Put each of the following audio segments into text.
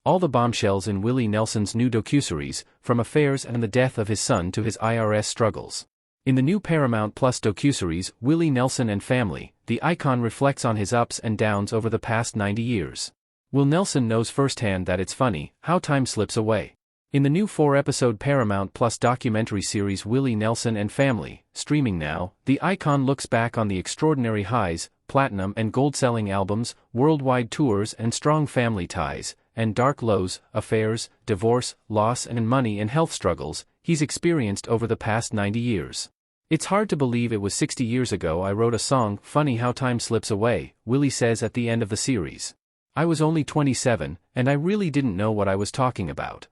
All the bombshells in Willie Nelson's new docuseries, from affairs and the death of his son to his IRS struggles. In the new Paramount Plus docuseries, Willie Nelson and Family, the icon reflects on his ups and downs over the past 90 years. Wille Nelson knows firsthand that it's funny how time slips away. In the new 4-episode Paramount Plus documentary series Willie Nelson and Family, streaming now, the icon looks back on the extraordinary highs, platinum and gold-selling albums, worldwide tours and strong family ties, and dark lows, affairs, divorce, loss and money and health struggles he's experienced over the past 90 years. It's hard to believe it was 60 years ago I wrote a song, Funny How Time Slips Away, Willie says at the end of the series. I was only 27, and I really didn't know what I was talking about.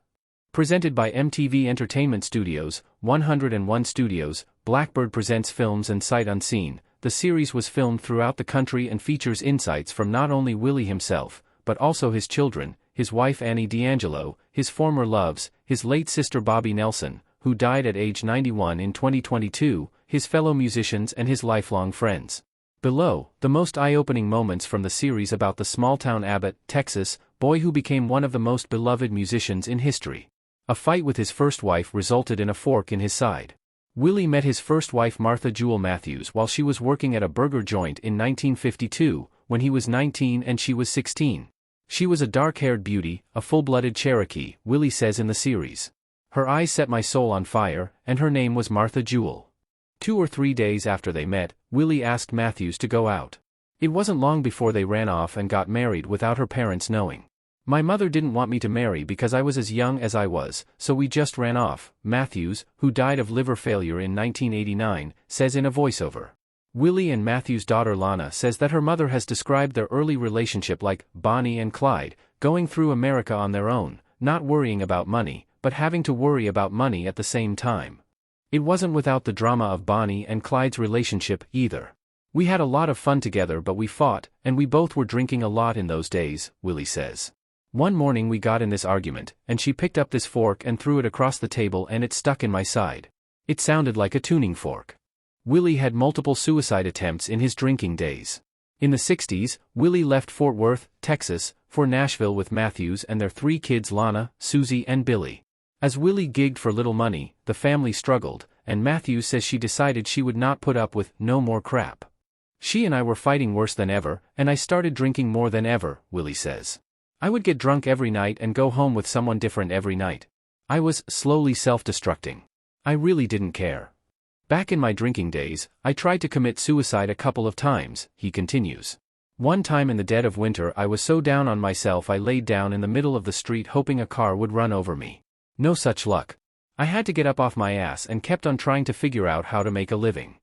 Presented by MTV Entertainment Studios, 101 Studios, Blackbird Presents Films and Sight Unseen, the series was filmed throughout the country and features insights from not only Willie himself, but also his children, his wife Annie D'Angelo, his former loves, his late sister Bobby Nelson, who died at age 91 in 2022, his fellow musicians and his lifelong friends. Below, the most eye-opening moments from the series about the small-town Abbott, Texas, boy who became one of the most beloved musicians in history. A fight with his first wife resulted in a fork in his side. Willie met his first wife Martha Jewel Matthews while she was working at a burger joint in 1952, when he was 19 and she was 16. She was a dark-haired beauty, a full-blooded Cherokee, Willie says in the series. Her eyes set my soul on fire, and her name was Martha Jewel. 2 or 3 days after they met, Willie asked Matthews to go out. It wasn't long before they ran off and got married without her parents knowing. My mother didn't want me to marry because I was as young as I was, so we just ran off, Matthews, who died of liver failure in 1989, says in a voiceover. Willie and Matthews' daughter Lana says that her mother has described their early relationship like Bonnie and Clyde, going through America on their own, not worrying about money, but having to worry about money at the same time. It wasn't without the drama of Bonnie and Clyde's relationship, either. We had a lot of fun together but we fought, and we both were drinking a lot in those days, Willie says. One morning we got in this argument, and she picked up this fork and threw it across the table and it stuck in my side. It sounded like a tuning fork. Willie had multiple suicide attempts in his drinking days. In the 60s, Willie left Fort Worth, Texas, for Nashville with Matthews and their 3 kids Lana, Susie and Billy. As Willie gigged for little money, the family struggled, and Matthews says she decided she would not put up with no more crap. She and I were fighting worse than ever, and I started drinking more than ever, Willie says. I would get drunk every night and go home with someone different every night. I was slowly self-destructing. I really didn't care. Back in my drinking days, I tried to commit suicide a couple of times, he continues. One time in the dead of winter I was so down on myself I laid down in the middle of the street hoping a car would run over me. No such luck. I had to get up off my ass and kept on trying to figure out how to make a living.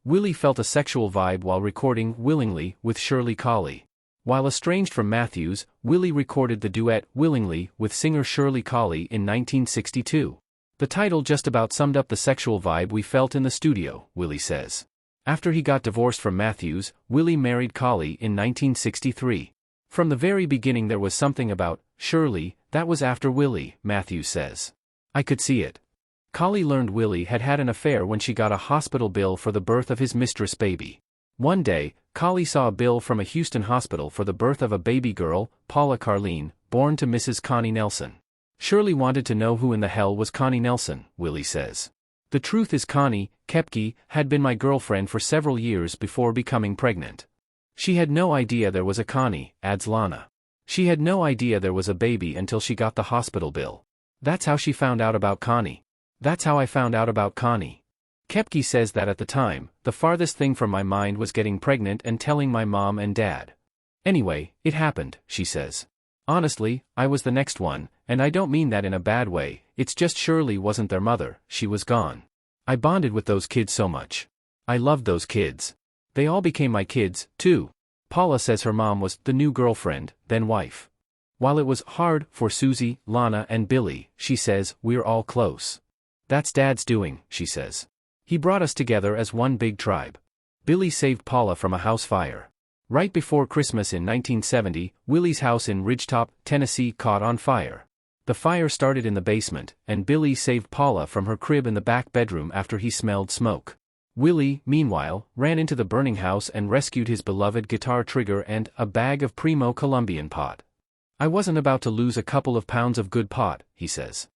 Willie felt a sexual vibe while recording Willingly with Shirley Cauley. While estranged from Matthews, Willie recorded the duet Willingly with singer Shirley Cauley in 1962. The title just about summed up the sexual vibe we felt in the studio, Willie says. After he got divorced from Matthews, Willie married Cauley in 1963. From the very beginning there was something about Shirley that was after Willie, Matthews says. I could see it. Cauley learned Willie had had an affair when she got a hospital bill for the birth of his mistress baby. One day, Cauley saw a bill from a Houston hospital for the birth of a baby girl, Paula Carlene, born to Mrs. Connie Nelson. Shirley wanted to know who in the hell was Connie Nelson, Willie says. The truth is Connie, Kepke, had been my girlfriend for several years before becoming pregnant. She had no idea there was a Connie, adds Lana. She had no idea there was a baby until she got the hospital bill. That's how she found out about Connie. That's how I found out about Connie. Kepke says that at the time, the farthest thing from my mind was getting pregnant and telling my mom and dad. Anyway, it happened, she says. Honestly, I was the next one, and I don't mean that in a bad way, it's just Shirley wasn't their mother, she was gone. I bonded with those kids so much. I loved those kids. They all became my kids, too. Paula says her mom was the new girlfriend, then wife. While it was hard for Susie, Lana and Billy, she says, we're all close. That's Dad's doing, she says. He brought us together as one big tribe. Billy saved Paula from a house fire. Right before Christmas in 1970, Willie's house in Ridgetop, Tennessee caught on fire. The fire started in the basement, and Billy saved Paula from her crib in the back bedroom after he smelled smoke. Willie, meanwhile, ran into the burning house and rescued his beloved guitar trigger and a bag of Primo Colombian pot. I wasn't about to lose a couple of pounds of good pot, he says.